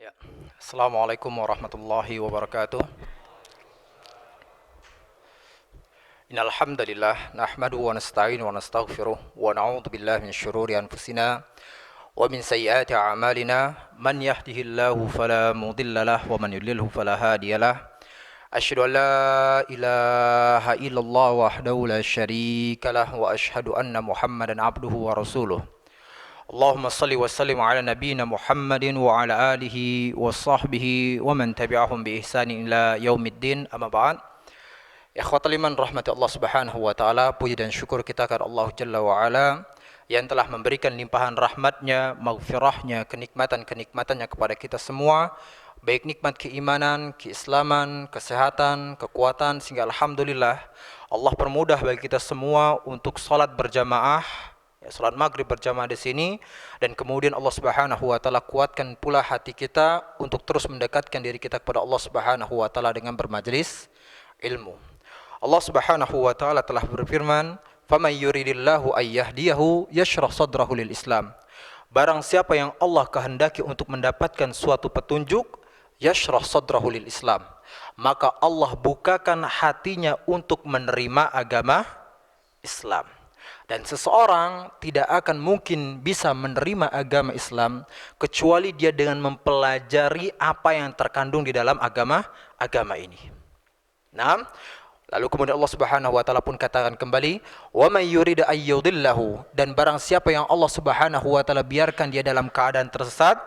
Ya. Assalamualaikum warahmatullahi wabarakatuh. Innal hamdalillah nahmaduhu wa nasta'inu wa nastaghfiruh wa na'udzu billahi min syururi anfusina wa min sayyiati a'malina man yahdihillahu fala mudilla lahu wa man yudlilhu fala hadiyalah. Asyhadu an la ilaha illallah wahdahu la syarika lah wa asyhadu anna Muhammadan abduhu wa rasuluh. Allahumma salli wa sallim ala nabiyyina Muhammadin wa ala alihi wa sahbihi wa man tabi'ahum bi ihsanin ila yaumiddin, amma ba'd. Ikhwatal iman rahmati Allah Subhanahu wa taala, puji dan syukur kita kepada Allah Jalla wa ala yang telah memberikan limpahan rahmatnya, maghfirahnya, kenikmatan-kenikmatannya kepada kita semua, baik nikmat keimanan, keislaman, kesehatan, kekuatan, sehingga alhamdulillah Allah permudah bagi kita semua untuk salat berjamaah, salat maghrib berjamaah di sini, dan kemudian Allah Subhanahu wa taala kuatkan pula hati kita untuk terus mendekatkan diri kita kepada Allah Subhanahu wa taala dengan bermajlis ilmu. Allah Subhanahu wa taala telah berfirman, "Faman yuridillahu ay yahdiyahu yashrah sadrahu lil Islam." Barang siapa yang Allah kehendaki untuk mendapatkan suatu petunjuk, yashrah sadrahu lil Islam, maka Allah bukakan hatinya untuk menerima agama Islam. Dan seseorang tidak akan mungkin bisa menerima agama Islam kecuali dia dengan mempelajari apa yang terkandung di dalam agama ini. Nah, lalu kemudian Allah Subhanahu wa taala pun katakan kembali, "Wa may yurid ay yudillahu," dan barang siapa yang Allah Subhanahu wa taala biarkan dia dalam keadaan tersesat,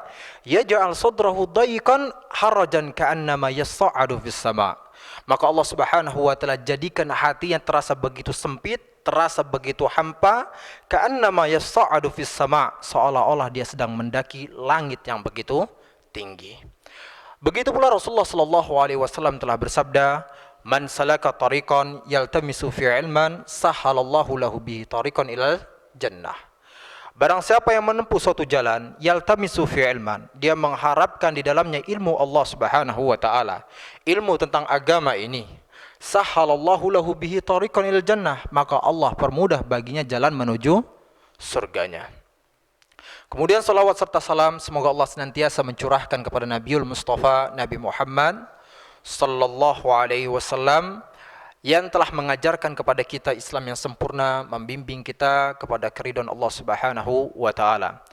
yaj'al sadrahu dayiqan harajan ka'annama yas'adu fis sama'. Maka Allah Subhanahu wa taala jadikan hati yang terasa begitu sempit, terasa begitu hampa, ka'annama yas'adu fis sama', seolah-olah dia sedang mendaki langit yang begitu tinggi. Begitu pula Rasulullah sallallahu alaihi wasallam telah bersabda, "Man salaka tariqan yaltamisu fi ilman, sahhalallahu lahu bihi tariqan ilal jannah." Barang siapa yang menempuh suatu jalan, yaltamisu fi ilman, dia mengharapkan di dalamnya ilmu Allah Subhanahu wa taala, ilmu tentang agama ini, sahhalallahu lahu bihi tariqan ilal jannah, maka Allah permudah baginya jalan menuju surganya. Kemudian salawat serta salam semoga Allah senantiasa mencurahkan kepada Nabiul Mustafa, Nabi Muhammad sallallahu alaihi wasallam, yang telah mengajarkan kepada kita Islam yang sempurna, membimbing kita kepada keridhaan Allah Subhanahu wa taala.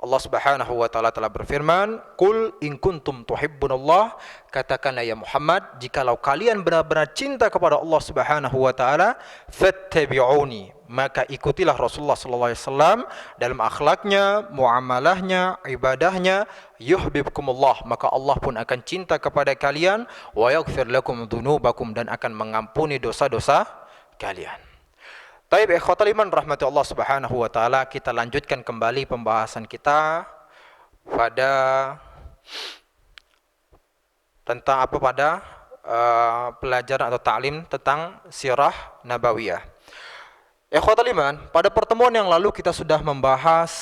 Allah Subhanahu wa taala telah berfirman, "Qul in kuntum tuhibbunallah," katakanlah ya Muhammad, jikalau kalian benar-benar cinta kepada Allah Subhanahu wa taala, fattabi'uni, maka ikutilah Rasulullah sallallahu alaihi wasallam dalam akhlaknya, muamalahnya, ibadahnya, yuhibbukumullah, maka Allah pun akan cinta kepada kalian, wa yaghfir lakum dzunubakum, dan akan mengampuni dosa-dosa kalian. Taib ikhwatal iman rahmati Allah Subhanahu wa taala, kita lanjutkan kembali pembahasan kita pada tentang apa pada pelajaran atau ta'lim tentang sirah nabawiyah. Ikhwatal iman, pada pertemuan yang lalu kita sudah membahas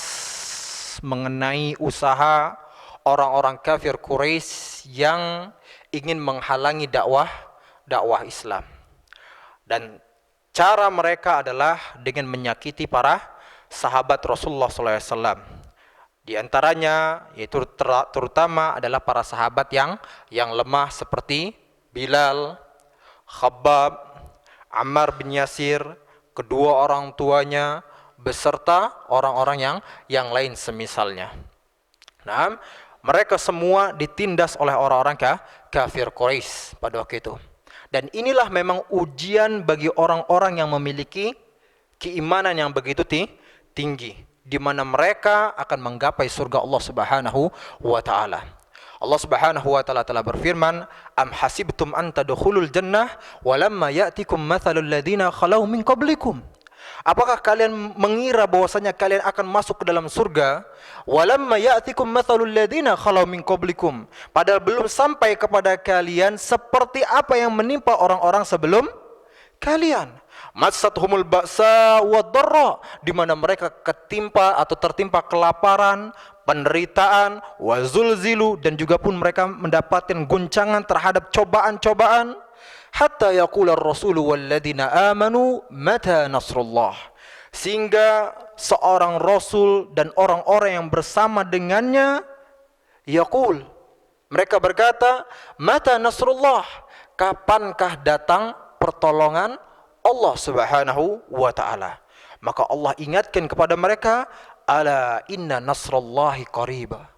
mengenai usaha orang-orang kafir Quraisy yang ingin menghalangi dakwah Islam. Dan cara mereka adalah dengan menyakiti para sahabat Rasulullah SAW. Di antaranya yaitu terutama adalah para sahabat yang lemah seperti Bilal, Khabbab, Ammar bin Yasir, kedua orang tuanya, beserta orang-orang yang lain semisalnya. Nah, mereka semua ditindas oleh orang-orang kafir Quraisy pada waktu itu. Dan inilah memang ujian bagi orang-orang yang memiliki keimanan yang begitu tinggi, di mana mereka akan menggapai surga Allah Subhanahu wa taala. Allah Subhanahu wa taala telah berfirman, "Am hasibtum an tadkhulul jannah wa lamma ya'tikum mathalul ladzina khalau min qablikum." Apakah kalian mengira bahwasanya kalian akan masuk ke dalam surga? Walamma ya'tikum mathalul ladzina khalau min qablikum. Padahal belum sampai kepada kalian seperti apa yang menimpa orang-orang sebelum kalian. Massathumul ba'sa wad-dharra, di mana mereka tertimpa kelaparan, penderitaan, wazulzilu, dan juga pun mereka mendapatkan guncangan terhadap cobaan-cobaan. Hatta yaqula ar-rasulu walladzina amanu mata nasrullah, sehingga seorang rasul dan orang-orang yang bersama dengannya yaqul, Mereka berkata, "Mata nasrullah?" Kapankah datang pertolongan Allah Subhanahu wa taala? Maka Allah ingatkan kepada mereka, "Ala inna nasrallahi qariba."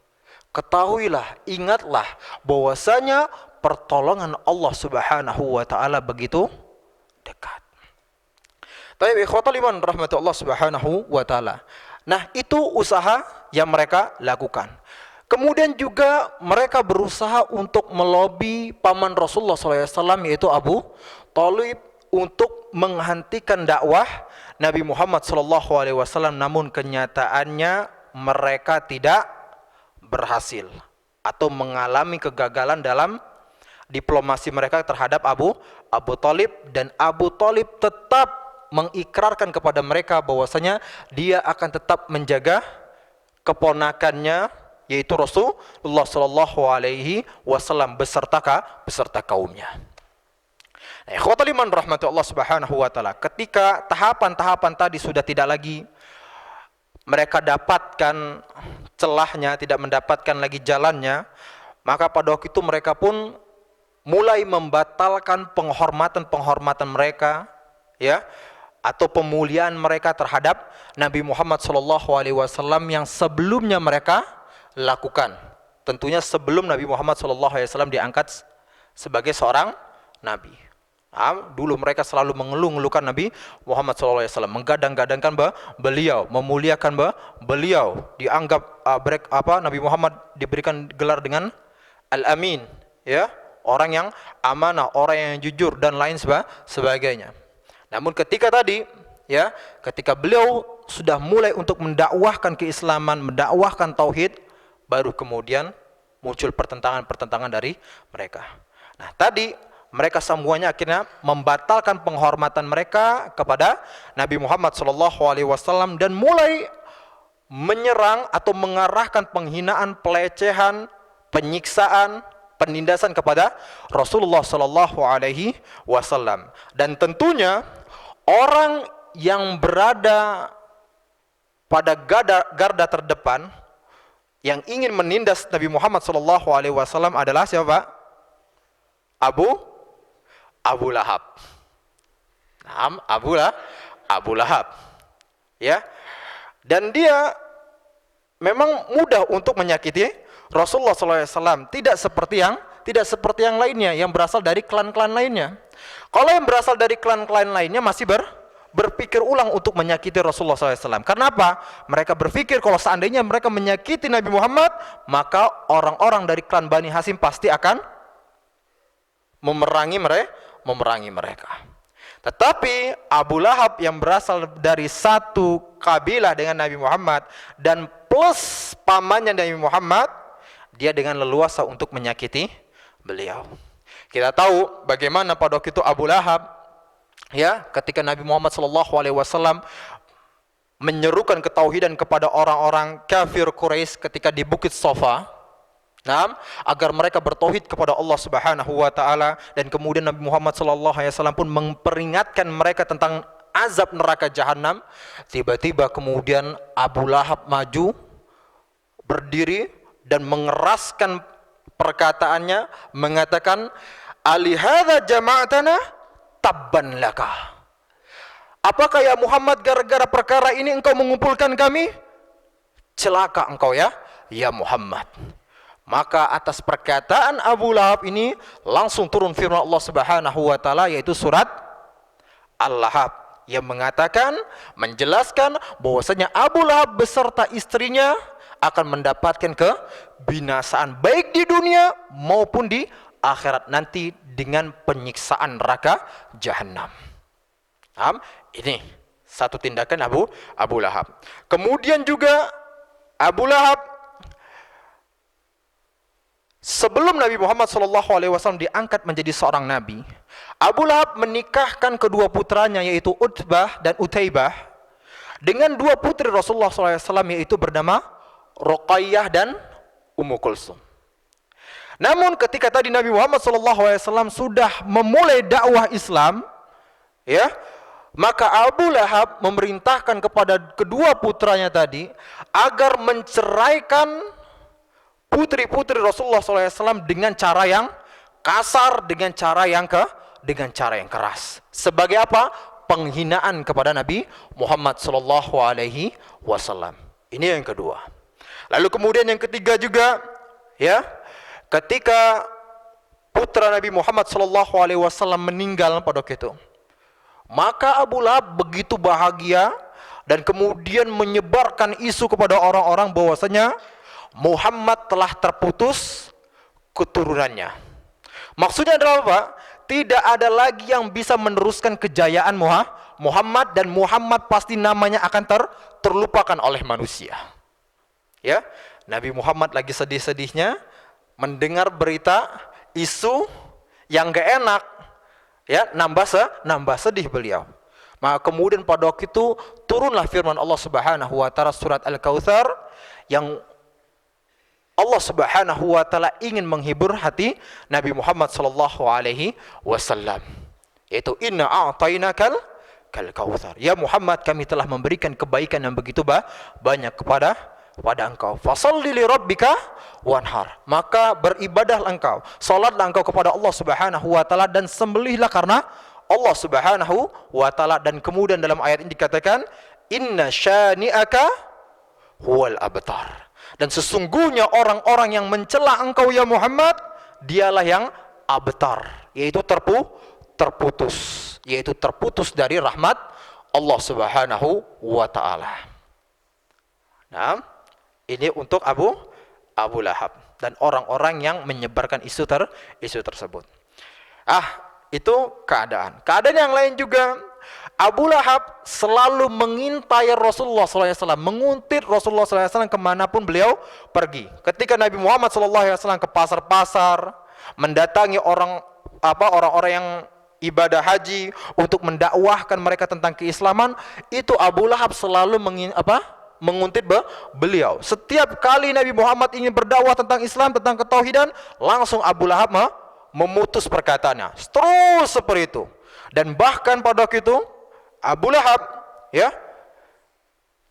Ketahuilah, ingatlah bahwasanya pertolongan Allah Subhanahu wa taala begitu dekat. Tapi ikhwatal iman rahmatullah Subhanahu wa taala. Nah, itu usaha yang mereka lakukan. Kemudian juga mereka berusaha untuk melobi paman Rasulullah SAW, yaitu Abu Thalib, untuk menghentikan dakwah Nabi Muhammad SAW. Namun kenyataannya mereka tidak berhasil atau mengalami kegagalan dalam diplomasi mereka terhadap Abu Thalib, dan Abu Thalib tetap mengikrarkan kepada mereka bahwasanya dia akan tetap menjaga keponakannya, yaitu Rasulullah Shallallahu Alaihi Wasallam beserta kaumnya. Nah, ikhwatul iman rahmatullah Subhanahu Wa Taala, ketika tahapan-tahapan tadi sudah tidak lagi mereka dapatkan celahnya, tidak mendapatkan lagi jalannya, maka pada waktu itu mereka pun mulai membatalkan penghormatan mereka, ya, atau pemuliaan mereka terhadap Nabi Muhammad SAW yang sebelumnya mereka lakukan. Tentunya sebelum Nabi Muhammad SAW diangkat sebagai seorang nabi. Dulu mereka selalu mengeluh-ngeluhkan Nabi Muhammad SAW, menggadang-gadangkan beliau, memuliakan beliau, dianggap Nabi Muhammad diberikan gelar dengan Al-Amin, ya, orang yang amanah, orang yang jujur dan lain sebagainya. Namun ketika beliau sudah mulai untuk mendakwahkan keislaman, mendakwahkan tauhid, baru kemudian muncul pertentangan dari mereka. Nah, tadi mereka semuanya akhirnya membatalkan penghormatan mereka kepada Nabi Muhammad SAW dan mulai menyerang atau mengarahkan penghinaan, pelecehan, penyiksaan, penindasan kepada Rasulullah SAW. Dan tentunya orang yang berada pada garda terdepan yang ingin menindas Nabi Muhammad SAW adalah siapa? Abu Lahab. Abu Lahab. Ya. Dan dia memang mudah untuk menyakiti Rasulullah SAW. Tidak seperti yang lainnya yang berasal dari klan-klan lainnya. Kalau yang berasal dari klan-klan lainnya masih berpikir ulang untuk menyakiti Rasulullah SAW. Karena apa? Mereka berpikir kalau seandainya mereka menyakiti Nabi Muhammad, maka orang-orang dari klan Bani Hashim pasti akan memerangi mereka. Tetapi Abu Lahab yang berasal dari satu kabilah dengan Nabi Muhammad dan plus pamannya Nabi Muhammad, dia dengan leluasa untuk menyakiti beliau. Kita tahu bagaimana pada waktu itu Abu Lahab, ya, ketika Nabi Muhammad SAW menyerukan ketauhidan kepada orang-orang kafir Quraisy ketika di Bukit Safa, agar mereka bertauhid kepada Allah Subhanahu wa taala, dan kemudian Nabi Muhammad SAW pun memperingatkan mereka tentang azab neraka jahanam. Tiba-tiba kemudian Abu Lahab maju, berdiri dan mengeraskan perkataannya, mengatakan, "Alihadza jama'atana tabban laka." Apakah ya Muhammad gara-gara perkara ini engkau mengumpulkan kami? Celaka engkau ya Muhammad. Maka atas perkataan Abu Lahab ini langsung turun firman Allah Subhanahu wa taala, yaitu surat Al-Lahab, yang mengatakan, menjelaskan bahwasanya Abu Lahab beserta istrinya akan mendapatkan kebinasaan baik di dunia maupun di akhirat nanti dengan penyiksaan neraka jahanam. Ini satu tindakan Abu Lahab. Kemudian juga Abu Lahab sebelum Nabi Muhammad SAW diangkat menjadi seorang nabi, Abu Lahab menikahkan kedua putranya, yaitu Utbah dan Utaibah, dengan dua putri Rasulullah SAW, yaitu bernama Ruqayyah dan Ummu Kulsum. Namun ketika tadi Nabi Muhammad SAW sudah memulai dakwah Islam, ya, maka Abu Lahab memerintahkan kepada kedua putranya tadi agar menceraikan putri-putri Rasulullah SAW dengan cara yang kasar, dengan cara yang keras. Sebagai apa? Penghinaan kepada Nabi Muhammad SAW. Ini yang kedua. Lalu kemudian yang ketiga juga, ya, ketika putra Nabi Muhammad SAW meninggal pada waktu itu, maka Abu Lahab begitu bahagia dan kemudian menyebarkan isu kepada orang-orang bahwasanya Muhammad telah terputus keturunannya. Maksudnya adalah apa? Tidak ada lagi yang bisa meneruskan kejayaan Muhammad, dan Muhammad pasti namanya akan terlupakan oleh manusia. Ya, Nabi Muhammad lagi sedih-sedihnya mendengar berita isu yang gak enak, ya, nambah sedih beliau. Maka kemudian pada waktu itu turunlah firman Allah Subhanahu wa taala surat Al-Kautsar, yang Allah Subhanahu wa taala ingin menghibur hati Nabi Muhammad sallallahu alaihi wasallam, yaitu inna a'tainakal kautsar. Ya Muhammad, kami telah memberikan kebaikan yang begitu banyak kepada engkau. Fasholli li rabbika wanhar. Maka beribadahlah engkau, salatlah engkau kepada Allah Subhanahu wa taala dan sembelihlah karena Allah Subhanahu wa taala. Dan kemudian dalam ayat ini dikatakan inna syani'aka huwal abtar. Dan sesungguhnya orang-orang yang mencela engkau ya Muhammad, dialah yang abtar, yaitu terputus, yaitu terputus dari rahmat Allah Subhanahu wa taala. Nah, ini untuk Abu Lahab dan orang-orang yang menyebarkan isu tersebut. Itu keadaan. Keadaan yang lain juga, Abu Lahab selalu mengintai Rasulullah SAW, menguntit Rasulullah SAW kemanapun beliau pergi. Ketika Nabi Muhammad SAW ke pasar-pasar, mendatangi orang-orang yang ibadah haji untuk mendakwahkan mereka tentang keislaman, itu Abu Lahab selalu menguntit beliau. Setiap kali Nabi Muhammad ingin berdakwah tentang Islam, tentang ketauhidan, langsung Abu Lahab memutus perkataannya. Terus seperti itu. Dan bahkan pada waktu itu Abu Lahab, ya,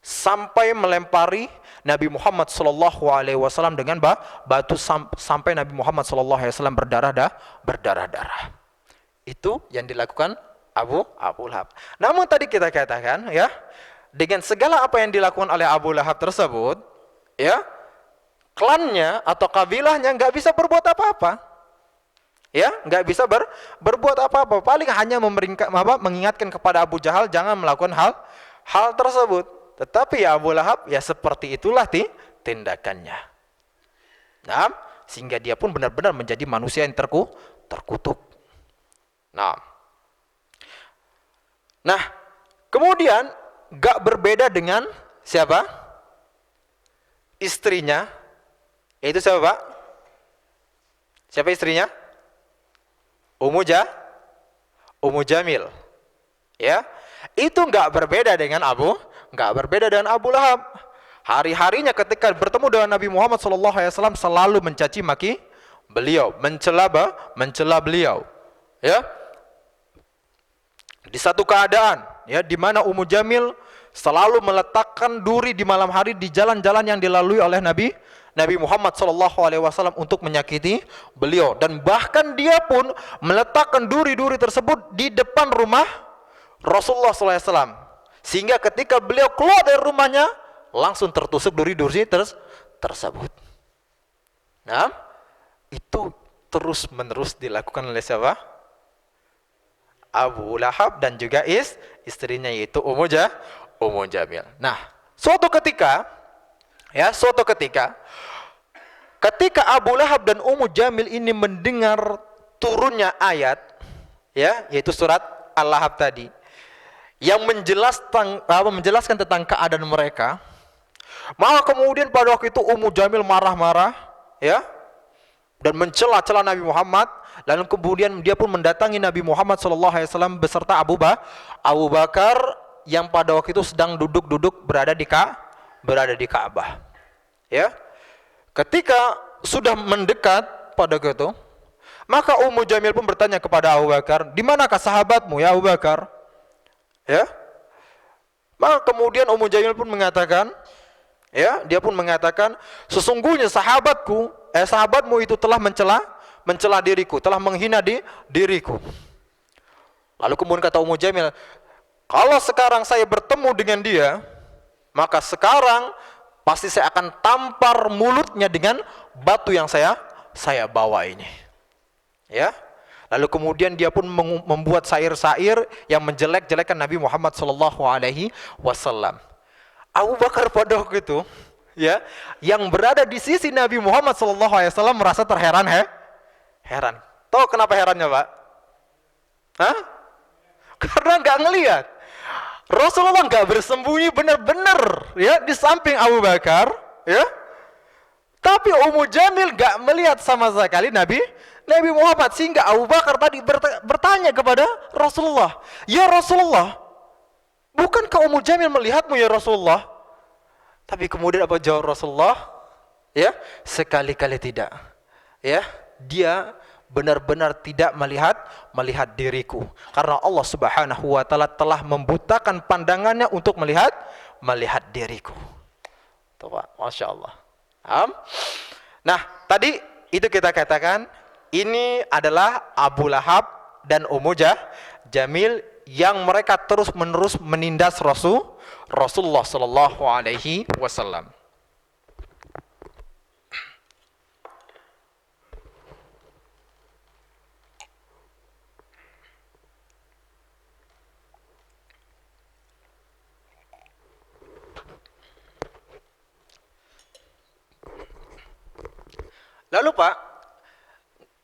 sampai melempari Nabi Muhammad SAW dengan batu sampai Nabi Muhammad SAW berdarah-darah. Itu yang dilakukan Abu Lahab. Namun tadi kita katakan, ya, dengan segala apa yang dilakukan oleh Abu Lahab tersebut, ya, klannya atau kabilahnya nggak bisa berbuat apa-apa. Ya, nggak bisa berbuat apa-apa. Paling hanya mengingatkan kepada Abu Jahal jangan melakukan hal tersebut. Tetapi ya Abu Lahab, ya seperti itulah tindakannya. Nah, sehingga dia pun benar-benar menjadi manusia yang terkutuk. Nah, kemudian nggak berbeda dengan siapa? Istrinya. Yaitu siapa, Pak? Siapa istrinya? Ummu Jamil, ya, itu nggak berbeda dengan Abu Lahab. Hari-harinya ketika bertemu dengan Nabi Muhammad SAW selalu mencaci maki beliau, mencela beliau, ya. Di satu keadaan, ya, di mana Ummu Jamil selalu meletakkan duri di malam hari di jalan-jalan yang dilalui oleh Nabi Muhammad SAW untuk menyakiti beliau, dan bahkan dia pun meletakkan duri-duri tersebut di depan rumah Rasulullah SAW, sehingga ketika beliau keluar dari rumahnya langsung tertusuk duri-duri tersebut. Nah, itu terus menerus dilakukan oleh siapa? Abu Lahab dan juga istrinya, yaitu Ummu Jamil. Nah, suatu ketika ketika Abu Lahab dan Ummu Jamil ini mendengar turunnya ayat, ya, yaitu surat Al-Lahab tadi, yang menjelaskan tentang keadaan mereka, maka kemudian pada waktu itu Ummu Jamil marah-marah, ya, dan mencela-cela Nabi Muhammad. Lalu kemudian dia pun mendatangi Nabi Muhammad SAW beserta Abu Bakar yang pada waktu itu sedang duduk-duduk berada di Ka'bah. Ya, ketika sudah mendekat pada itu, maka Ummu Jamil pun bertanya kepada Abu Bakar, di manakah sahabatmu ya Abu Bakar? Ya, maka kemudian Ummu Jamil pun mengatakan, Ya, dia pun mengatakan, sesungguhnya sahabatmu itu telah mencela diriku, telah menghina diriku. Lalu kemudian kata Ummu Jamil, kalau sekarang saya bertemu dengan dia, maka sekarang pasti saya akan tampar mulutnya dengan batu yang saya bawa ini. Ya. Lalu kemudian dia pun membuat syair-syair yang menjelek-jelekan Nabi Muhammad sallallahu alaihi wasallam. Abu Bakar pada waktu itu, ya, yang berada di sisi Nabi Muhammad sallallahu alaihi wasallam merasa heran. Tahu kenapa herannya, Pak? Hah? Karena nggak ngelihat. Rasulullah nggak bersembunyi benar-benar, ya, di samping Abu Bakar, ya. Tapi Ummu Jamil nggak melihat sama sekali Nabi Muhammad, sehingga Abu Bakar tadi bertanya kepada Rasulullah, ya Rasulullah, bukankah Ummu Jamil melihatmu ya Rasulullah? Tapi kemudian apa jawab Rasulullah? Ya, sekali-kali tidak. Ya, dia benar-benar tidak melihat diriku, karena Allah Subhanahu wa taala telah membutakan pandangannya untuk melihat diriku. Tuh Pak, Masya Allah. Nah, tadi itu kita katakan ini adalah Abu Lahab dan Ummu Jamil yang mereka terus-menerus menindas Rasulullah sallallahu alaihi wasallam. Lalu Pak,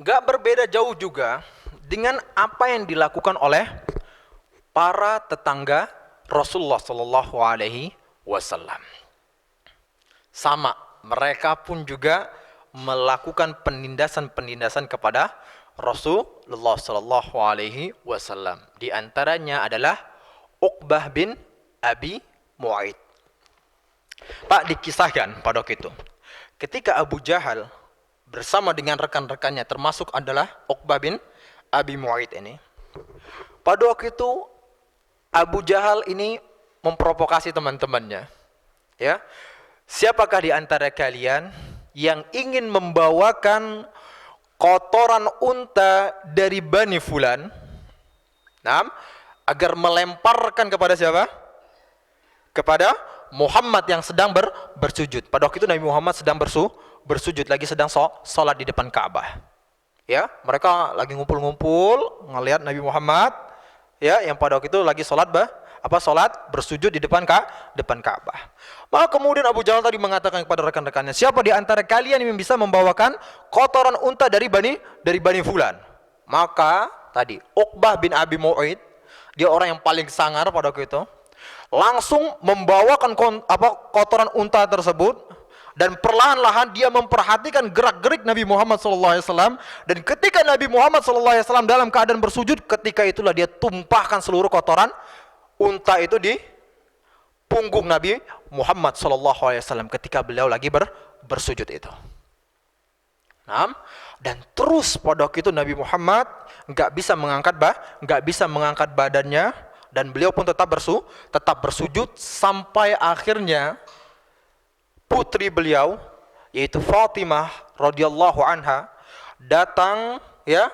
gak berbeda jauh juga dengan apa yang dilakukan oleh para tetangga Rasulullah Sallallahu Alaihi Wasallam. Sama, mereka pun juga melakukan penindasan kepada Rasulullah Sallallahu Alaihi Wasallam. Di antaranya adalah Uqbah bin Abi Mu'aid. Pak, dikisahkan pada waktu itu, ketika Abu Jahal bersama dengan rekan-rekannya, termasuk adalah Uqbah bin Abi Mu'aid ini, pada waktu itu Abu Jahal ini memprovokasi teman-temannya. Ya, siapakah di antara kalian yang ingin membawakan kotoran unta dari Bani Fulan, agar melemparkan kepada siapa? Kepada Muhammad yang sedang bersujud. Pada waktu itu Nabi Muhammad sedang bersujud, lagi sedang sholat di depan Ka'bah. Ya, mereka lagi ngumpul-ngumpul ngelihat Nabi Muhammad, ya, yang pada waktu itu lagi sholat bersujud di depan Ka'bah. Maka kemudian Abu Jahal tadi mengatakan kepada rekan-rekannya, siapa di antara kalian yang bisa membawakan kotoran unta dari Bani Fulan? Maka tadi Uqbah bin Abi Mu'aid, dia orang yang paling sangar pada waktu itu, langsung membawakan kotoran unta tersebut, dan perlahan-lahan dia memperhatikan gerak-gerik Nabi Muhammad SAW. Dan ketika Nabi Muhammad SAW dalam keadaan bersujud, ketika itulah dia tumpahkan seluruh kotoran unta itu di punggung Nabi Muhammad SAW ketika beliau lagi bersujud itu. Dan terus pada waktu itu Nabi Muhammad nggak bisa mengangkat badannya, dan beliau pun tetap bersujud sampai akhirnya putri beliau yaitu Fatimah radhiyallahu anha datang, ya,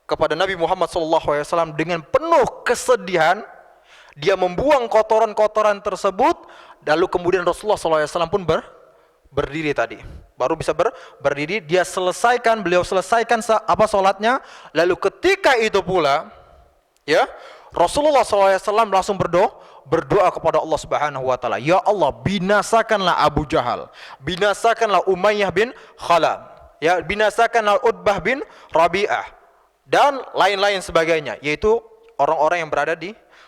kepada Nabi Muhammad SAW dengan penuh kesedihan. Dia membuang kotoran-kotoran tersebut, lalu kemudian Rasulullah SAW pun berdiri tadi. Baru bisa berdiri, beliau selesaikan sholatnya. Lalu ketika itu pula, ya, Rasulullah SAW langsung berdoa kepada Allah Subhanahu wa taala, ya Allah, binasakanlah Abu Jahal, binasakanlah Umayyah bin Khalaf, ya, binasakanlah Utbah bin Rabi'ah dan lain-lain sebagainya, yaitu orang-orang yang berada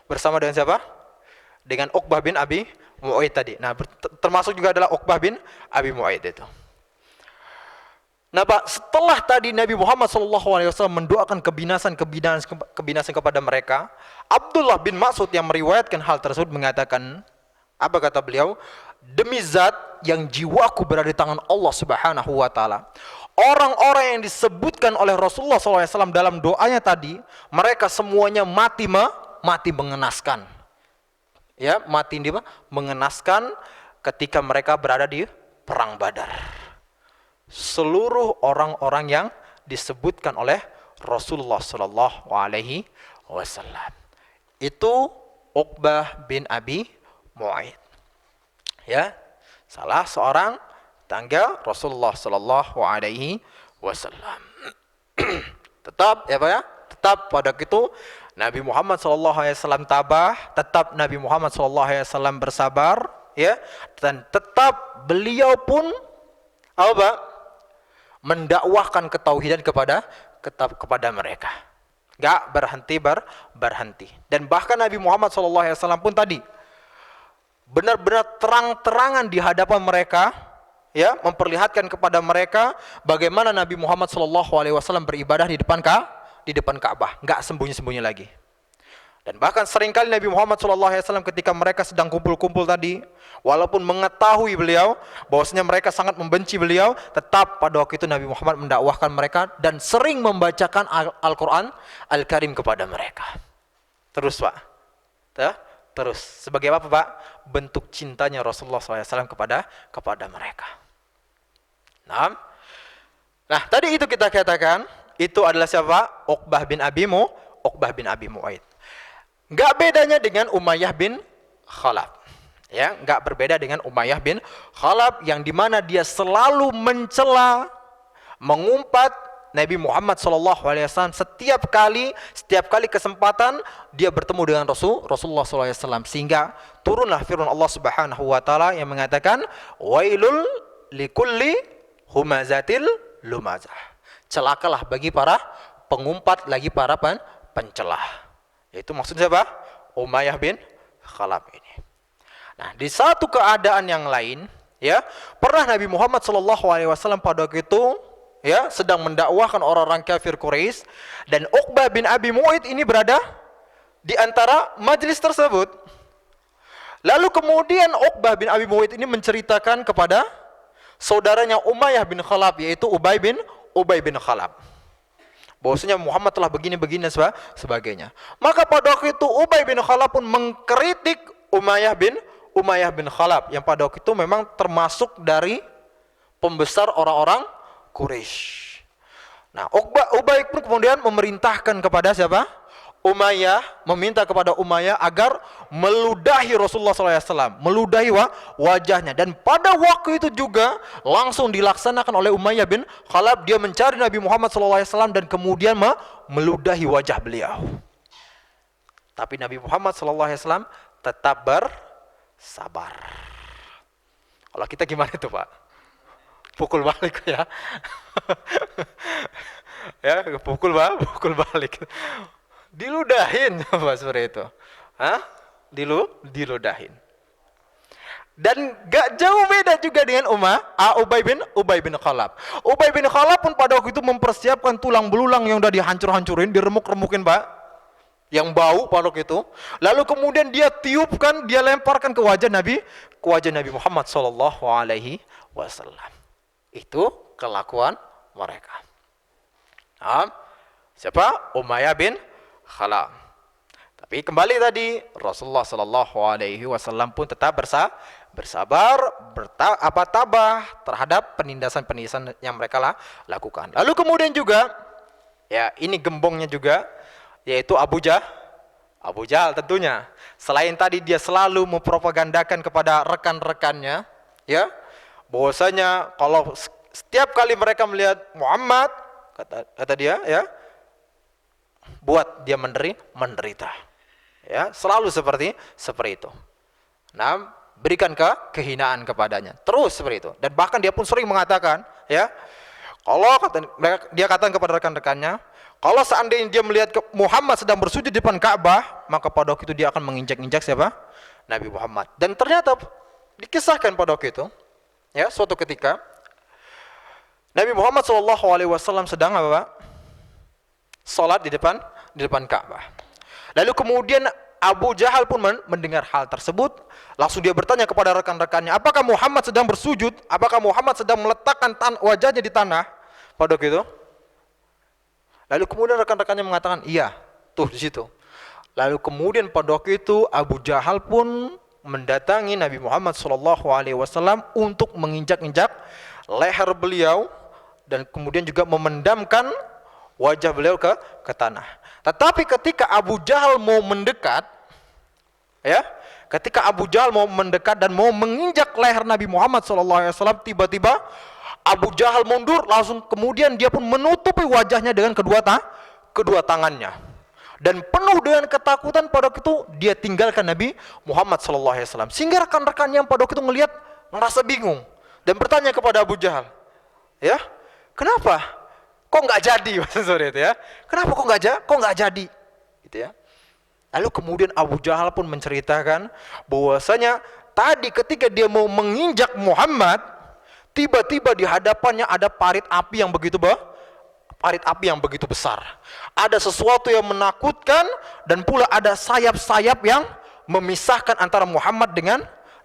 bersama dengan siapa? Dengan Uqbah bin Abi Mu'aid tadi. Nah, termasuk juga adalah Uqbah bin Abi Mu'aid itu. Nah Pak, setelah tadi Nabi Muhammad SAW mendoakan kebinasan kepada mereka, Abdullah bin Mas'ud yang meriwayatkan hal tersebut mengatakan, apa kata beliau? Demi zat yang jiwaku berada di tangan Allah Subhanahu wa taala, orang-orang yang disebutkan oleh Rasulullah SAW dalam doanya tadi, mereka semuanya mati mengenaskan. Ya, mati mengenaskan ketika mereka berada di perang Badar. Seluruh orang-orang yang disebutkan oleh Rasulullah Shallallahu Alaihi Wasallam itu Uqbah bin Abi Mu'aid, ya, salah seorang tangga Rasulullah Shallallahu Alaihi Wasallam. Tetap ya Pak ya, tetap pada itu Nabi Muhammad Shallallahu Alaihi Wasallam tabah, tetap Nabi Muhammad Shallallahu Alaihi Wasallam bersabar, ya, dan tetap beliau pun apa? Mendakwahkan ketauhidan kepada mereka. Gak berhenti. Dan bahkan Nabi Muhammad SAW pun tadi benar-benar terang-terangan di hadapan mereka, ya, memperlihatkan kepada mereka bagaimana Nabi Muhammad SAW beribadah di depan Ka'bah, gak sembunyi-sembunyi lagi. Dan bahkan seringkali Nabi Muhammad SAW ketika mereka sedang kumpul-kumpul tadi, walaupun mengetahui beliau bahwasanya mereka sangat membenci beliau, tetap pada waktu itu Nabi Muhammad mendakwahkan mereka dan sering membacakan Al-Quran Al-Karim kepada mereka. Terus Pak, terus sebagai apa Pak? Bentuk cintanya Rasulullah SAW kepada mereka. Nah, tadi itu kita katakan itu adalah siapa? Uqbah bin Abi Mu'aid. Gak bedanya dengan Umayyah bin Khalaf, ya, gak berbeda dengan Umayyah bin Khalaf yang dimana dia selalu mencela, mengumpat Nabi Muhammad SAW setiap kali kesempatan dia bertemu dengan Rasulullah SAW, sehingga turunlah firman Allah Subhanahu Wa Taala yang mengatakan wailul likulli humazatil lumazah, celakalah bagi para pengumpat lagi para pencelah. Yaitu maksudnya siapa? Umayyah bin Khalaf ini. Nah, di satu keadaan yang lain, ya, pernah Nabi Muhammad SAW pada waktu itu, ya, sedang mendakwahkan orang-orang kafir Quraisy, dan Uqbah bin Abi Mu'aid ini berada di antara majelis tersebut. Lalu kemudian Uqbah bin Abi Mu'aid ini menceritakan kepada saudaranya Umayyah bin Khalaf, yaitu Ubay bin Khalaf, bahwasanya Muhammad telah begini-begini sebagainya. Maka pada waktu itu Ubay bin Khalaf pun mengkritik Umayyah bin Khalaf yang pada waktu itu memang termasuk dari pembesar orang-orang Quraisy. Nah, Ubay pun kemudian memerintahkan kepada siapa? Meminta kepada Umayyah agar meludahi Rasulullah SAW, meludahi wajahnya. Dan pada waktu itu juga langsung dilaksanakan oleh Umayyah bin Khalaf. Dia mencari Nabi Muhammad SAW dan kemudian meludahi wajah beliau. Tapi Nabi Muhammad SAW tetap bersabar. Kalau kita gimana itu Pak? Pukul balik ya. Ya, pukul balik. Diludahin apa seperti itu? Diludahin. Dan gak jauh beda juga dengan Ubay bin Khalaf. Ubay bin Khalaf pun pada waktu itu mempersiapkan tulang belulang yang udah dihancur-hancurin, diremuk-remukin Pak, yang bau pada waktu itu. Lalu kemudian dia tiupkan, dia lemparkan ke wajah Nabi Muhammad Sallallahu Alaihi Wasallam. Itu kelakuan mereka. Siapa? Umayyah bin Khalaf. Tapi kembali tadi Rasulullah Sallallahu Alaihi Wasallam pun tetap bersabar, tabah terhadap penindasan yang mereka lakukan. Lalu kemudian juga, ya, ini gembongnya juga, yaitu Abu Jahal tentunya. Selain tadi dia selalu mempropagandakan kepada rekan-rekannya, ya, bahwasanya kalau setiap kali mereka melihat Muhammad, kata dia, ya, buat dia menderita, ya, selalu seperti itu. Nah, berikan kehinaan kepadanya, terus seperti itu. Dan bahkan dia pun sering mengatakan, ya, kalau dia katakan kepada rekan-rekannya, kalau seandainya dia melihat Muhammad sedang bersujud di depan Ka'bah, maka pada waktu itu dia akan menginjak-injak siapa? Nabi Muhammad. Dan ternyata dikisahkan pada waktu itu, ya, suatu ketika Nabi Muhammad SAW sedang apa Pak? Salat di depan Ka'bah. Lalu kemudian Abu Jahal pun mendengar hal tersebut, langsung dia bertanya kepada rekan-rekannya, apakah Muhammad sedang bersujud? Apakah Muhammad sedang meletakkan wajahnya di tanah pada waktu itu? Lalu kemudian rekan-rekannya mengatakan, iya, tuh di situ. Lalu kemudian pada waktu itu Abu Jahal pun mendatangi Nabi Muhammad SAW untuk menginjak-injak leher beliau dan kemudian juga memendamkan wajah beliau ke tanah. Tetapi ketika Abu Jahal mau mendekat, ya, ketika Abu Jahal mau mendekat dan mau menginjak leher Nabi Muhammad SAW, tiba-tiba Abu Jahal mundur, langsung kemudian dia pun menutupi wajahnya dengan kedua tangannya. Dan penuh dengan ketakutan pada waktu itu dia tinggalkan Nabi Muhammad SAW. Sehingga rekan-rekannya yang pada waktu itu ngelihat merasa bingung dan bertanya kepada Abu Jahal, ya, kenapa? Kok nggak jadi? Maksudnya itu ya. Kenapa kok nggak jadi? Gitu ya. Lalu kemudian Abu Jahal pun menceritakan bahwasanya tadi ketika dia mau menginjak Muhammad, tiba-tiba di hadapannya ada parit api yang begitu besar. Ada sesuatu yang menakutkan dan pula ada sayap-sayap yang memisahkan antara Muhammad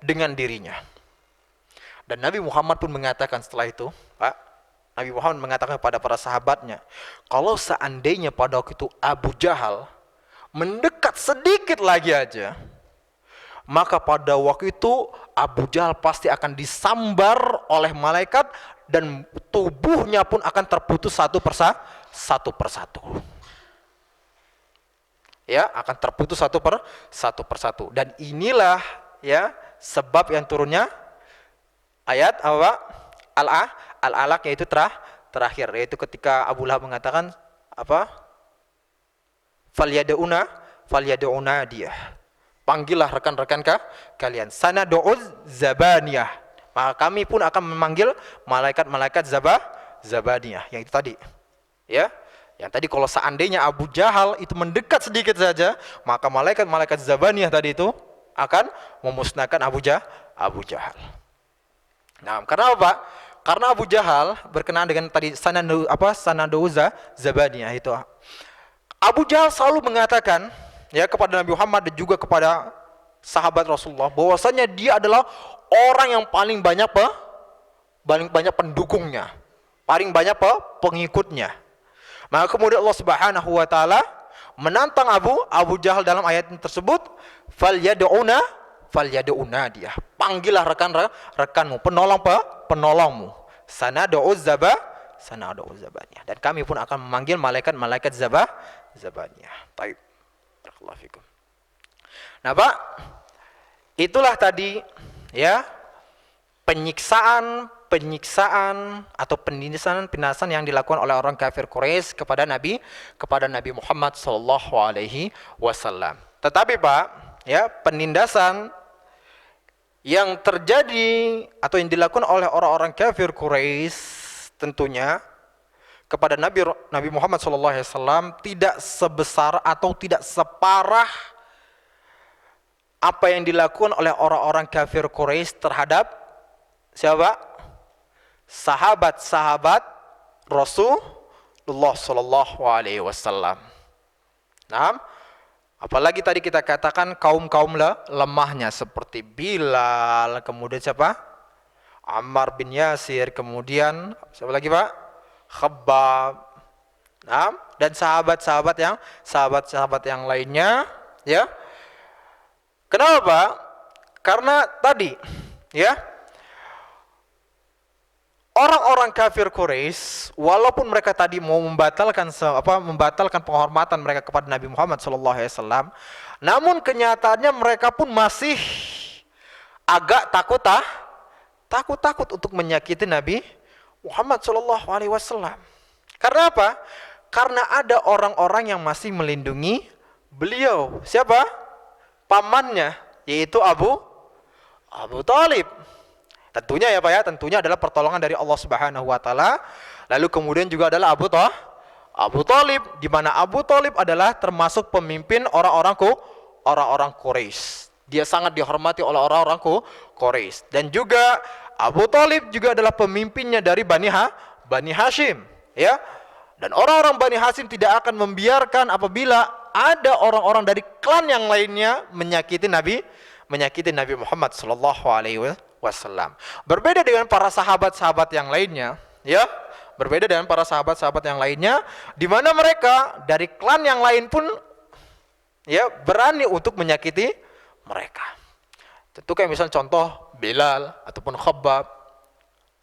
dengan dirinya. Dan Nabi Muhammad pun mengatakan setelah itu, Pak, Nabi Muhammad mengatakan kepada para sahabatnya, kalau seandainya pada waktu itu Abu Jahal mendekat sedikit lagi aja, maka pada waktu itu Abu Jahal pasti akan disambar oleh malaikat dan tubuhnya pun akan terputus satu persatu. Ya, akan terputus satu persatu. Dan inilah ya sebab yang turunnya ayat apa? Al-Alaq, yaitu terakhir, yaitu ketika Abu Lahab mengatakan apa? Falyad'una dia. Panggillah rekan-rekan kalian. Sanadu'uz zabaniyah. Maka kami pun akan memanggil malaikat-malaikat zabaniyah. Yang itu tadi. Ya. Yang tadi kalau seandainya Abu Jahal itu mendekat sedikit saja, maka malaikat-malaikat zabaniyah tadi itu akan memusnahkan Abu Jahal. Nah, karena apa? Karena Abu Jahal berkenaan dengan tadi Sanadu'uz zabaniyah itu. Abu Jahal selalu mengatakan ya kepada Nabi Muhammad dan juga kepada sahabat Rasulullah bahwasanya dia adalah orang yang paling banyak pendukungnya, paling banyak pengikutnya. Maka kemudian Allah Subhanahu wa taala menantang Abu Jahal dalam ayat tersebut, falyad'una dia. Panggillah rekanmu, penolongmu. Sanadu'uz zabaniyah. Dan kami pun akan memanggil malaikat zabaniyah. Baik. Barakallahu fikum. Nah, Pak, itulah tadi ya penyiksaan atau penindasan yang dilakukan oleh orang kafir Quraisy kepada Nabi Muhammad sallallahu alaihi wasallam. Tetapi Pak, ya, penindasan yang terjadi atau yang dilakukan oleh orang-orang kafir Quraisy tentunya kepada Nabi Muhammad sallallahu alaihi wasallam tidak sebesar atau tidak separah apa yang dilakukan oleh orang-orang kafir Quraisy terhadap siapa? Sahabat-sahabat Rasulullah sallallahu alaihi wasallam. Nah, apalagi tadi kita katakan kaum-kaum lemahnya seperti Bilal, kemudian siapa? Ammar bin Yasir, kemudian siapa lagi, Pak? Khabbab. Nah, dan sahabat-sahabat yang lainnya, ya. Kenapa? Karena tadi, ya, orang-orang kafir Quraisy, walaupun mereka tadi mau membatalkan penghormatan mereka kepada Nabi Muhammad SAW, namun kenyataannya mereka pun masih agak takut untuk menyakiti Nabi Muhammad SAW. Karena apa? Karena ada orang-orang yang masih melindungi beliau. Siapa? Pamannya, yaitu Abu Thalib. Tentunya ya Pak ya, tentunya adalah pertolongan dari Allah Subhanahu wa taala. Lalu kemudian juga adalah Abu Thalib, di mana Abu Thalib adalah termasuk pemimpin orang-orang Quraisy. Dia sangat dihormati oleh orang-orang Quraisy. Dan juga Abu Thalib juga adalah pemimpinnya dari Bani Hashim, ya. Dan orang-orang Bani Hashim tidak akan membiarkan apabila ada orang-orang dari klan yang lainnya menyakiti Nabi Muhammad sallallahu alaihi wasallam. Berbeda dengan para sahabat-sahabat yang lainnya, ya. Berbeda dengan para sahabat-sahabat yang lainnya, di mana mereka dari klan yang lain pun ya berani untuk menyakiti mereka. Tentu kayak misalnya contoh Bilal ataupun Khabbab,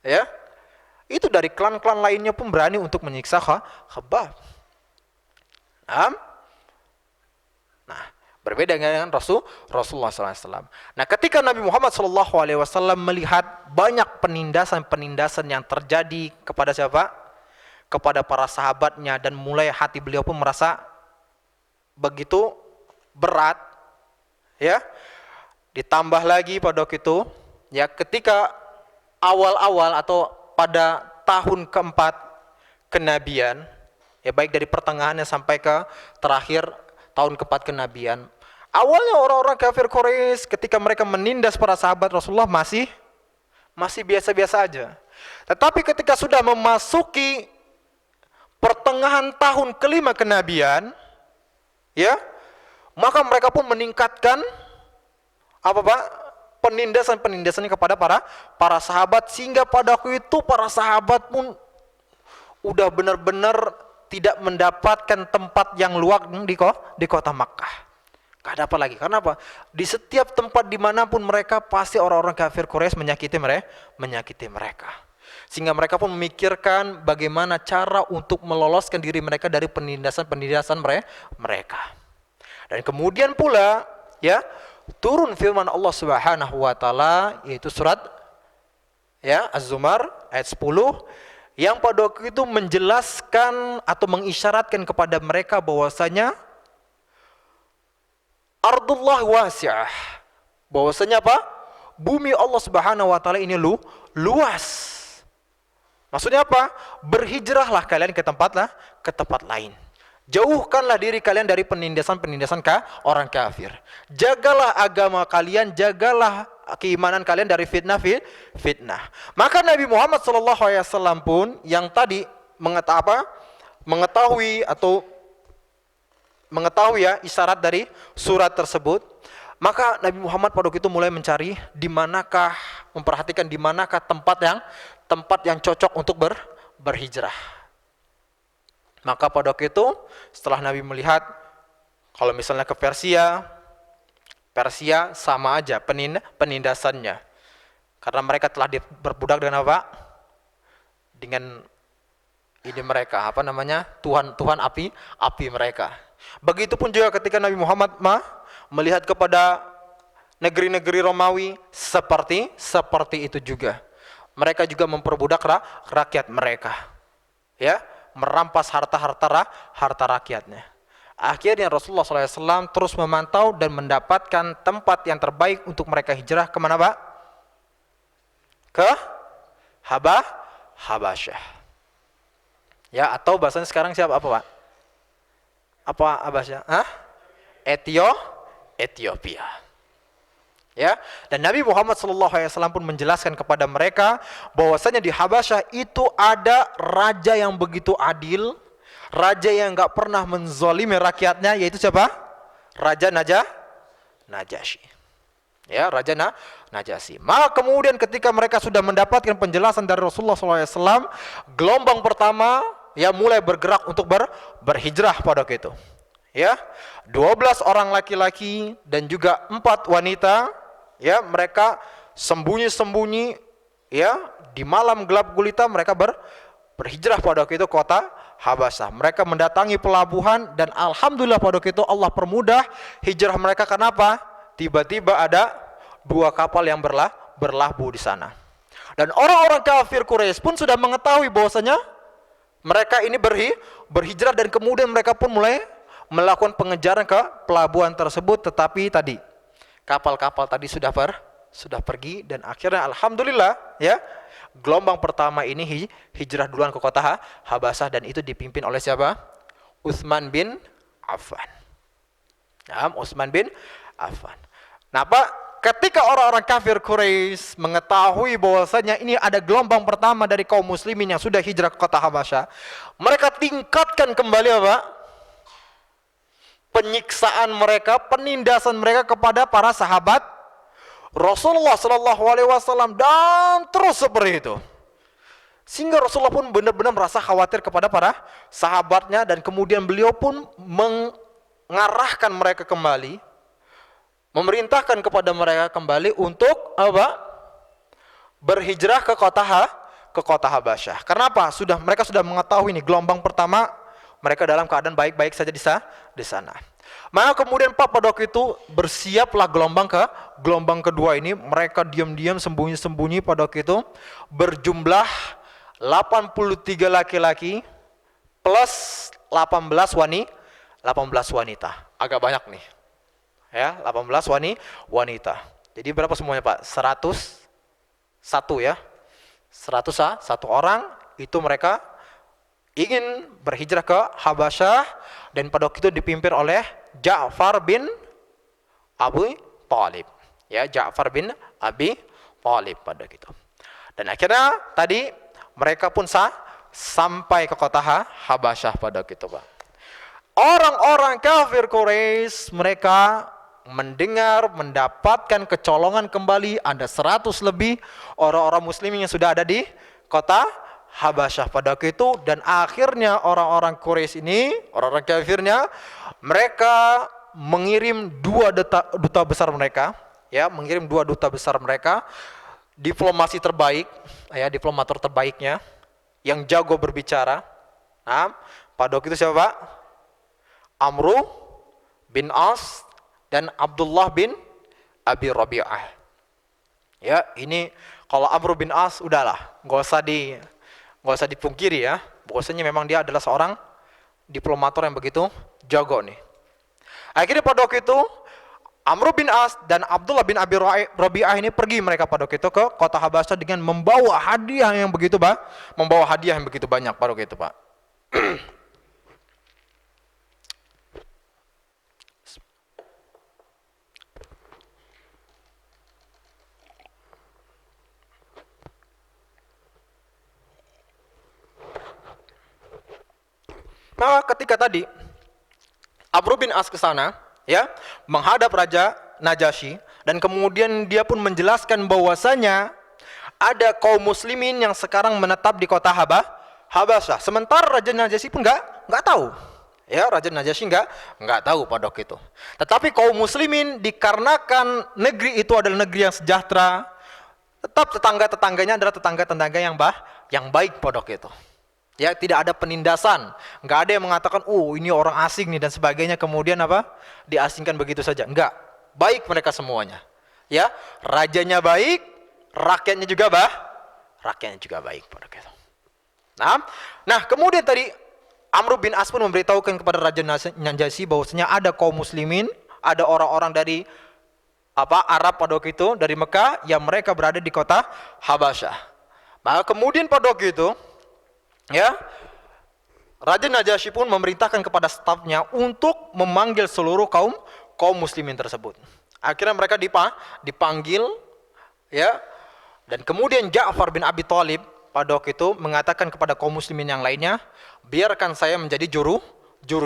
ya, itu dari klan-klan lainnya pun berani untuk menyiksa Khabbab. Nah, berbeda dengan Rasulullah SAW. Nah, ketika Nabi Muhammad SAW melihat banyak penindasan-penindasan yang terjadi kepada siapa? Kepada para sahabatnya, dan mulai hati beliau pun merasa begitu berat, ya. Ditambah lagi pada waktu itu, ya, ketika awal-awal atau pada tahun keempat kenabian, ya, baik dari pertengahannya sampai ke terakhir tahun keempat kenabian, awalnya orang-orang kafir Quraisy ketika mereka menindas para sahabat Rasulullah masih biasa-biasa aja. Tetapi ketika sudah memasuki pertengahan tahun kelima kenabian, ya, maka mereka pun meningkatkan penindasan-penindasannya kepada para sahabat, sehingga pada waktu itu para sahabat pun udah benar-benar tidak mendapatkan tempat yang luas di kota Makkah. Gak ada apa lagi. Karena apa? Di setiap tempat dimanapun mereka, pasti orang-orang kafir Quraisy menyakiti mereka. Sehingga mereka pun memikirkan bagaimana cara untuk meloloskan diri mereka dari penindasan-penindasan mereka. Dan kemudian pula, ya, turun firman Allah Subhanahu wa taala, yaitu surat, ya, Az-Zumar ayat 10, yang pada waktu itu menjelaskan atau mengisyaratkan kepada mereka bahwasanya ardullah wasi'ah, bahwasanya apa? Bumi Allah Subhanahu wa taala ini luas. Maksudnya apa? Berhijrahlah kalian ke tempat lain. Jauhkanlah diri kalian dari penindasan-penindasan orang kafir. Jagalah agama kalian, jagalah keimanan kalian dari fitnah. Maka Nabi Muhammad SAW pun yang tadi mengetahui ya isyarat dari surat tersebut, maka Nabi Muhammad pada waktu itu mulai mencari memperhatikan di manakah tempat yang cocok untuk berhijrah. Maka pada waktu itu setelah Nabi melihat kalau misalnya ke Persia sama aja penindasannya. Karena mereka telah berbudak dengan apa? Dengan ide mereka, Tuhan api mereka. Begitupun juga ketika Nabi Muhammad melihat kepada negeri-negeri Romawi, seperti itu juga. Mereka juga memperbudak rakyat mereka. Ya, merampas harta rakyatnya. Akhirnya Rasulullah SAW terus memantau dan mendapatkan tempat yang terbaik untuk mereka hijrah kemana, Pak? Ke Habasyah. Ya, atau bahasanya sekarang siapa, apa, Pak? Apa Habasyah? Ethiopia. Ya, dan Nabi Muhammad SAW pun menjelaskan kepada mereka bahwasanya di Habasyah itu ada raja yang begitu adil, raja yang gak pernah menzalimi rakyatnya, yaitu siapa? Raja Najasyi. Ya, Raja Najasyi. Maka kemudian ketika mereka sudah mendapatkan penjelasan dari Rasulullah SAW, gelombang pertama ya mulai bergerak untuk berhijrah pada waktu itu. Ya, 12 orang laki-laki dan juga 4 wanita. Ya, mereka sembunyi-sembunyi, ya, di malam gelap gulita mereka berhijrah pada waktu itu kota Habasyah. Mereka mendatangi pelabuhan dan alhamdulillah pada waktu itu Allah permudah hijrah mereka. Kenapa? Tiba-tiba ada 2 kapal yang berlabuh di sana. Dan orang-orang kafir Quraisy pun sudah mengetahui bahwasanya mereka ini berhijrah, dan kemudian mereka pun mulai melakukan pengejaran ke pelabuhan tersebut. Tetapi tadi kapal-kapal tadi sudah pergi, dan akhirnya alhamdulillah, ya, gelombang pertama ini hijrah duluan ke kota Habasyah, dan itu dipimpin oleh siapa? Utsman bin Affan. Ya, Utsman bin Affan. Nah, Pak, ketika orang-orang kafir Quraisy mengetahui bahwasanya ini ada gelombang pertama dari kaum muslimin yang sudah hijrah ke kota Habasyah, mereka tingkatkan kembali apa? Penyiksaan mereka, penindasan mereka kepada para sahabat Rasulullah SAW, dan terus seperti itu. Sehingga Rasulullah pun benar-benar merasa khawatir kepada para sahabatnya, dan kemudian beliau pun mengarahkan mereka kembali, memerintahkan kepada mereka kembali untuk apa? Berhijrah ke kota Habasyah. Karena apa? Mereka sudah mengetahui nih gelombang pertama mereka dalam keadaan baik-baik saja di sana. Maka kemudian Pak pada waktu itu bersiaplah gelombang kedua ini. Mereka diam-diam sembunyi-sembunyi pada waktu itu berjumlah 83 laki-laki plus 18 wanita. Agak banyak nih. Ya, 18 wanita. Jadi berapa semuanya Pak? 101 ya. 101 orang itu mereka ingin berhijrah ke Habasyah dan pada waktu itu dipimpin oleh Ja'far bin Abi Thalib. Ya, Ja'far bin Abi Thalib pada gitu. Dan akhirnya tadi mereka pun sampai ke kota Habasyah pada gitu, Pak. Orang-orang kafir Quraisy mereka mendapatkan kecolongan kembali, ada 100 lebih orang-orang muslimin yang sudah ada di kota Habasyah pada waktu itu. Dan akhirnya orang-orang Quraisy ini, orang-orang kafirnya, mereka mengirim duta besar mereka, ya, mengirim 2 duta besar mereka, diplomasi terbaik, ya, diplomator terbaiknya, yang jago berbicara. Nah, pada waktu itu siapa Pak? Amru bin As dan Abdullah bin Abi Rabi'ah. Ya, ini kalau Amru bin As udahlah, nggak usah dipungkiri ya. Bahwasanya memang dia adalah seorang diplomator yang begitu jago nih. Akhirnya pada waktu itu Amru bin As dan Abdullah bin Abi Rabi'ah ini pergi mereka pada waktu itu ke kota Habasyah dengan membawa hadiah yang begitu banyak pada waktu itu, Pak. Nah, ketika tadi Amru bin As ke sana, ya, menghadap Raja Najasyi, dan kemudian dia pun menjelaskan bahwasanya ada kaum muslimin yang sekarang menetap di kota Habasyah. Sementara Raja Najasyi pun nggak tahu. Ya, Raja Najasyi nggak tahu pada waktu itu. Tetapi kaum muslimin dikarenakan negeri itu adalah negeri yang sejahtera, tetap tetangga-tetangganya adalah tetangga-tetangga yang baik pada waktu itu. Ya, tidak ada penindasan, nggak ada yang mengatakan, ini orang asing nih dan sebagainya, kemudian apa? Diasingkan begitu saja. Enggak, baik mereka semuanya. Ya, rajanya baik, rakyatnya juga baik pada gitu. Nah, kemudian tadi Amr bin As pun memberitahukan kepada Raja Najasyi bahwasanya ada kaum muslimin, ada orang-orang dari Arab pada waktu itu dari Mekah yang mereka berada di kota Habasyah. Maka kemudian pada waktu itu, ya, Raja Najasyi pun memerintahkan kepada stafnya untuk memanggil seluruh kaum muslimin tersebut. Akhirnya mereka dipanggil, ya, dan kemudian Ja'far bin Abi Thalib pada waktu itu mengatakan kepada kaum muslimin yang lainnya, biarkan saya menjadi juru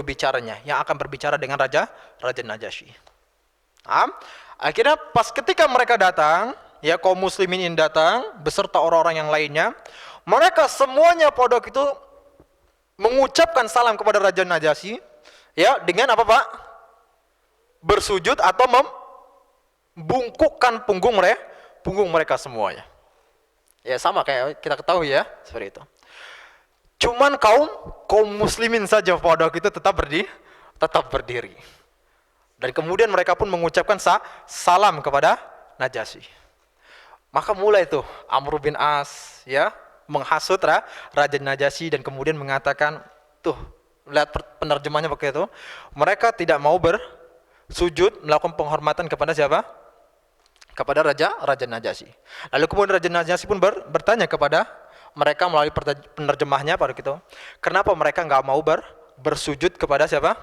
bicaranya yang akan berbicara dengan Raja Najasyi. Akhirnya pas ketika mereka datang, ya, kaum muslimin ini datang beserta orang-orang yang lainnya, mereka semuanya pada waktu itu mengucapkan salam kepada Raja Najasyi, ya, dengan apa Pak? Bersujud atau membungkukkan punggung mereka semuanya. Ya, sama kayak kita ketahui ya, seperti itu. Cuman kaum muslimin saja pada waktu itu tetap berdiri. Dan kemudian mereka pun mengucapkan salam kepada Najasyi. Maka mulai tuh Amr bin As, ya, menghasut Raja Najasyi dan kemudian mengatakan, tuh, lihat penerjemahnya begitu, mereka tidak mau bersujud melakukan penghormatan kepada siapa? Kepada Raja Najasyi. Lalu kemudian Raja Najasyi pun bertanya kepada mereka melalui penerjemahnya pada gitu, kenapa mereka nggak mau bersujud kepada siapa?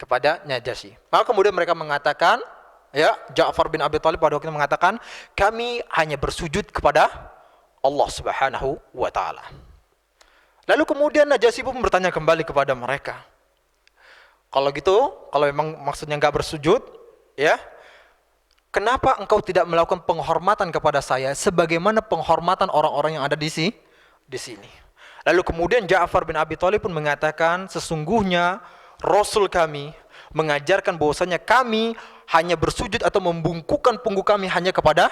Kepada Najasyi. Maka kemudian mereka mengatakan, ya, Ja'far bin Abi Thalib pada waktu itu mengatakan, kami hanya bersujud kepada Allah Subhanahu wa ta'ala. Lalu kemudian Najasyi pun bertanya kembali kepada mereka, kalau gitu, kalau memang maksudnya nggak bersujud, ya, kenapa engkau tidak melakukan penghormatan kepada saya sebagaimana penghormatan orang-orang yang ada di sini? Lalu kemudian Ja'far bin Abi Thalib pun mengatakan, sesungguhnya Rasul kami mengajarkan bahwasanya kami hanya bersujud atau membungkukkan punggung kami hanya kepada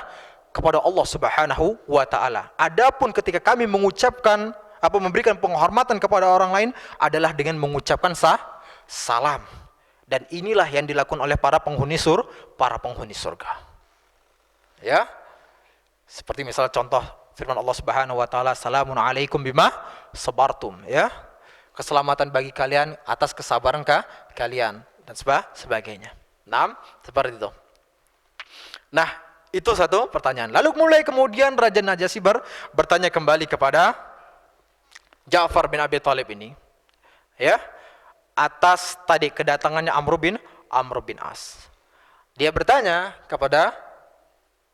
Allah Subhanahu wa taala. Adapun ketika kami mengucapkan memberikan penghormatan kepada orang lain adalah dengan mengucapkan salam. Dan inilah yang dilakukan oleh para penghuni surga. Ya. Seperti misal contoh firman Allah Subhanahu wa taala, "Salamun alaikum bima sabartum." Ya. Keselamatan bagi kalian atas kesabaran kalian dan sebagainya. Nah, seperti itu. Nah, itu satu pertanyaan. Lalu kemudian Raja Najasyi bertanya kembali kepada Ja'far bin Abi Thalib ini, ya, atas tadi kedatangannya Amr bin As. Dia bertanya kepada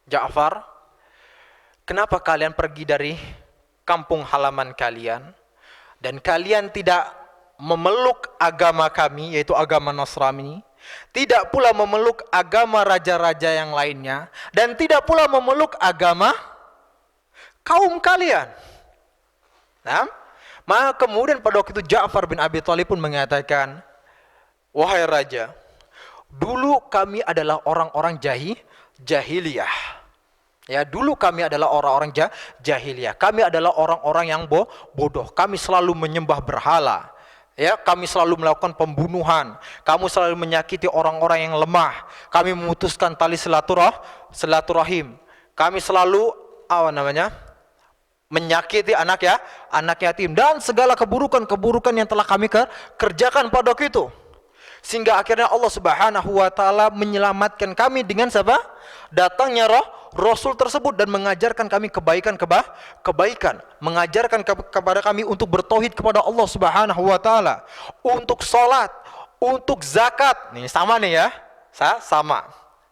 Ja'far, kenapa kalian pergi dari kampung halaman kalian dan kalian tidak memeluk agama kami, yaitu agama Nasrani, tidak pula memeluk agama raja-raja yang lainnya, dan tidak pula memeluk agama kaum kalian. Nah, maka kemudian pada waktu itu Ja'far bin Abi Thalib pun mengatakan, wahai raja, dulu kami adalah orang-orang jahiliyah. Ya, dulu kami adalah orang-orang jahiliyah. Kami adalah orang-orang yang bodoh. Kami selalu menyembah berhala. Ya, kami selalu melakukan pembunuhan. Kami selalu menyakiti orang-orang yang lemah. Kami memutuskan tali silaturahim. Kami selalu menyakiti anak yatim dan segala keburukan-keburukan yang telah kami kerjakan pada waktu itu. Sehingga akhirnya Allah Subhanahu wa taala menyelamatkan kami dengan siapa? Datangnya Rasul tersebut dan mengajarkan kami kebaikan, mengajarkan kepada kami untuk bertauhid kepada Allah Subhanahu wa taala, untuk salat, untuk zakat. Ini sama nih ya.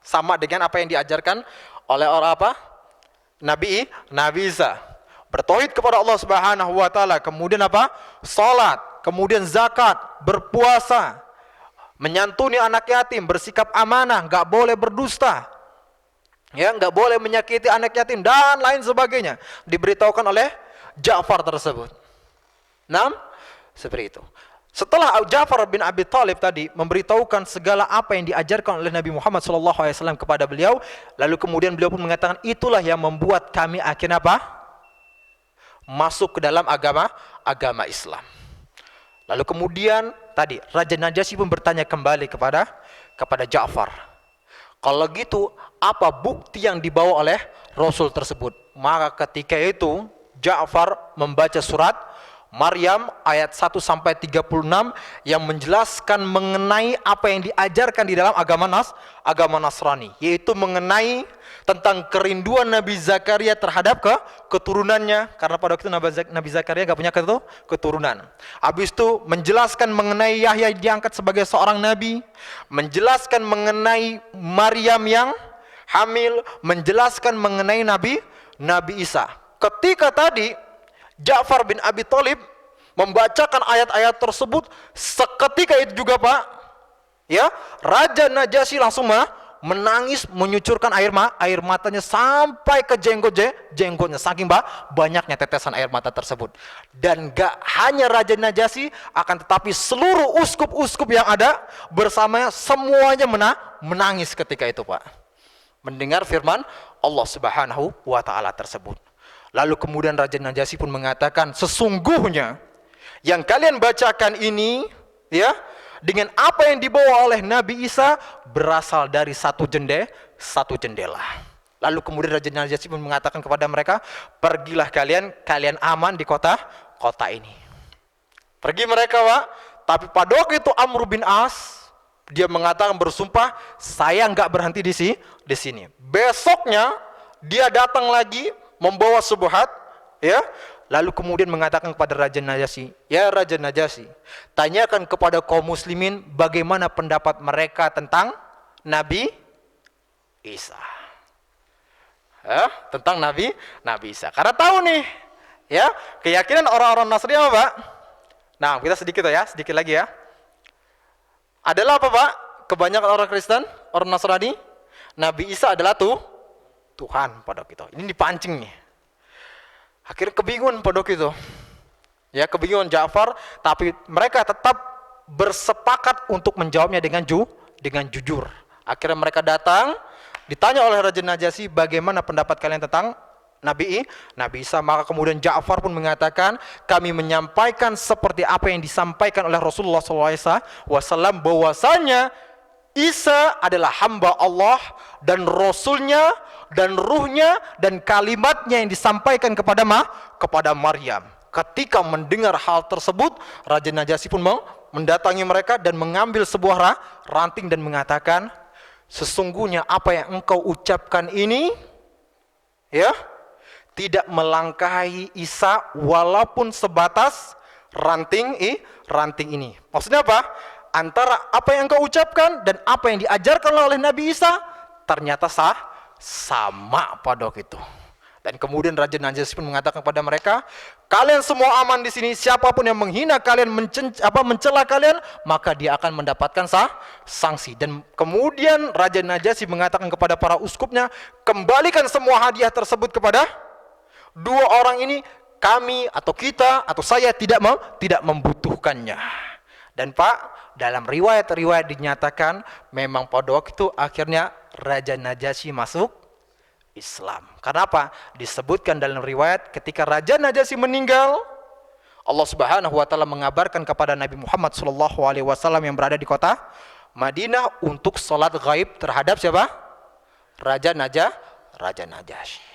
Sama dengan apa yang diajarkan oleh orang Nabi Isa. Bertauhid kepada Allah Subhanahu wa taala, kemudian salat, kemudian zakat, berpuasa, menyantuni anak yatim, bersikap amanah, enggak boleh berdusta. Ya, enggak boleh menyakiti anak yatim dan lain sebagainya. Diberitahukan oleh Ja'far tersebut. Nah, seperti itu. Setelah Ja'far bin Abi Thalib tadi memberitahukan segala apa yang diajarkan oleh Nabi Muhammad SAW kepada beliau, lalu kemudian beliau pun mengatakan, itulah yang membuat kami akhirnya masuk ke dalam agama Islam. Lalu kemudian tadi Raja Najasyi pun bertanya kembali kepada Ja'far, kalau gitu apa bukti yang dibawa oleh Rasul tersebut? Maka ketika itu Ja'far membaca surat Maryam ayat 1 sampai 36 yang menjelaskan mengenai apa yang diajarkan di dalam agama Nasrani, yaitu mengenai tentang kerinduan Nabi Zakaria terhadap keturunannya, karena pada waktu itu Nabi Zakaria gak punya keturunan. Habis itu menjelaskan mengenai Yahya diangkat sebagai seorang nabi, menjelaskan mengenai Maryam yang hamil, menjelaskan mengenai Nabi Isa. Ketika tadi Ja'far bin Abi Thalib membacakan ayat-ayat tersebut, seketika itu juga Raja Najasyi langsung menangis, menyucurkan air matanya sampai ke jenggotnya, saking banyaknya tetesan air mata tersebut. Dan gak hanya Raja Najasyi, akan tetapi seluruh uskup-uskup yang ada bersamanya semuanya menangis ketika itu, mendengar firman Allah Subhanahu wa taala tersebut. Lalu kemudian Raja Najasyi pun mengatakan, sesungguhnya yang kalian bacakan ini, ya, dengan apa yang dibawa oleh Nabi Isa berasal dari satu jendela. Lalu kemudian Raja Najasyi pun mengatakan kepada mereka, pergilah kalian aman di kota ini. Pergi mereka, tapi pada waktu itu Amr bin As dia mengatakan, bersumpah, saya enggak berhenti di sini. Besoknya dia datang lagi membawa subhat, ya. Lalu kemudian mengatakan kepada Raja Najasyi, ya Raja Najasyi, tanyakan kepada kaum muslimin bagaimana pendapat mereka tentang Nabi Isa. Tentang Nabi Isa. Karena tahu nih, ya, keyakinan orang-orang Nasrani apa, Nah, kita sedikit lagi ya. Adalah apa, Pak? Kebanyakan orang Kristen, orang Nasrani, Nabi Isa adalah Tuhan pada waktu itu. Ini dipancing nih. Akhirnya kebingungan pada waktu itu. Ya, kebingungan Ja'far, tapi mereka tetap bersepakat untuk menjawabnya dengan jujur. Akhirnya mereka datang, ditanya oleh Raja Najasyi, bagaimana pendapat kalian tentang Nabi Isa? Maka kemudian Ja'far pun mengatakan, kami menyampaikan seperti apa yang disampaikan oleh Rasulullah SAW, bahwasanya Isa adalah hamba Allah dan Rasulnya dan ruhnya dan kalimatnya yang disampaikan kepada Maryam. Ketika mendengar hal tersebut, Raja Najasyi pun mendatangi mereka dan mengambil sebuah ranting dan mengatakan, sesungguhnya apa yang engkau ucapkan ini, ya, tidak melangkahi Isa walaupun sebatas ranting ini. Maksudnya apa? Antara apa yang engkau ucapkan dan apa yang diajarkan oleh Nabi Isa ternyata sama pada waktu itu. Dan kemudian Raja Najasyi pun mengatakan kepada mereka, kalian semua aman di sini. Siapapun yang menghina kalian, mencela kalian, maka dia akan mendapatkan sanksi. Dan kemudian Raja Najasyi mengatakan kepada para uskupnya, kembalikan semua hadiah tersebut kepada dua orang ini. Kami atau kita atau saya tidak membutuhkannya. Dan Pak, dalam riwayat-riwayat dinyatakan memang pada waktu itu akhirnya Raja Najasyi masuk Islam. Karena apa? Disebutkan dalam riwayat ketika Raja Najasyi meninggal, Allah Subhanahu wa taala mengabarkan kepada Nabi Muhammad SAW yang berada di kota Madinah untuk salat gaib terhadap siapa? Raja Najasyi.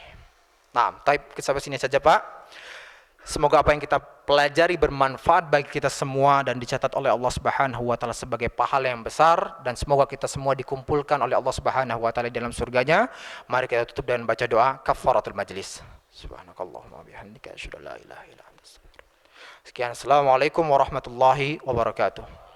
Nah, sampai sini saja Pak. Semoga apa yang kita pelajari bermanfaat bagi kita semua dan dicatat oleh Allah Subhanahu wa taala sebagai pahala yang besar, dan semoga kita semua dikumpulkan oleh Allah Subhanahu wa taala dalam surganya. Mari kita tutup dengan baca doa kafaratul majlis. Subhanakallahumma bihamdika asyhadu an la ilaha illa anta astaghfiruka wa atubu ilaik. Sekian, assalamualaikum warahmatullahi wabarakatuh.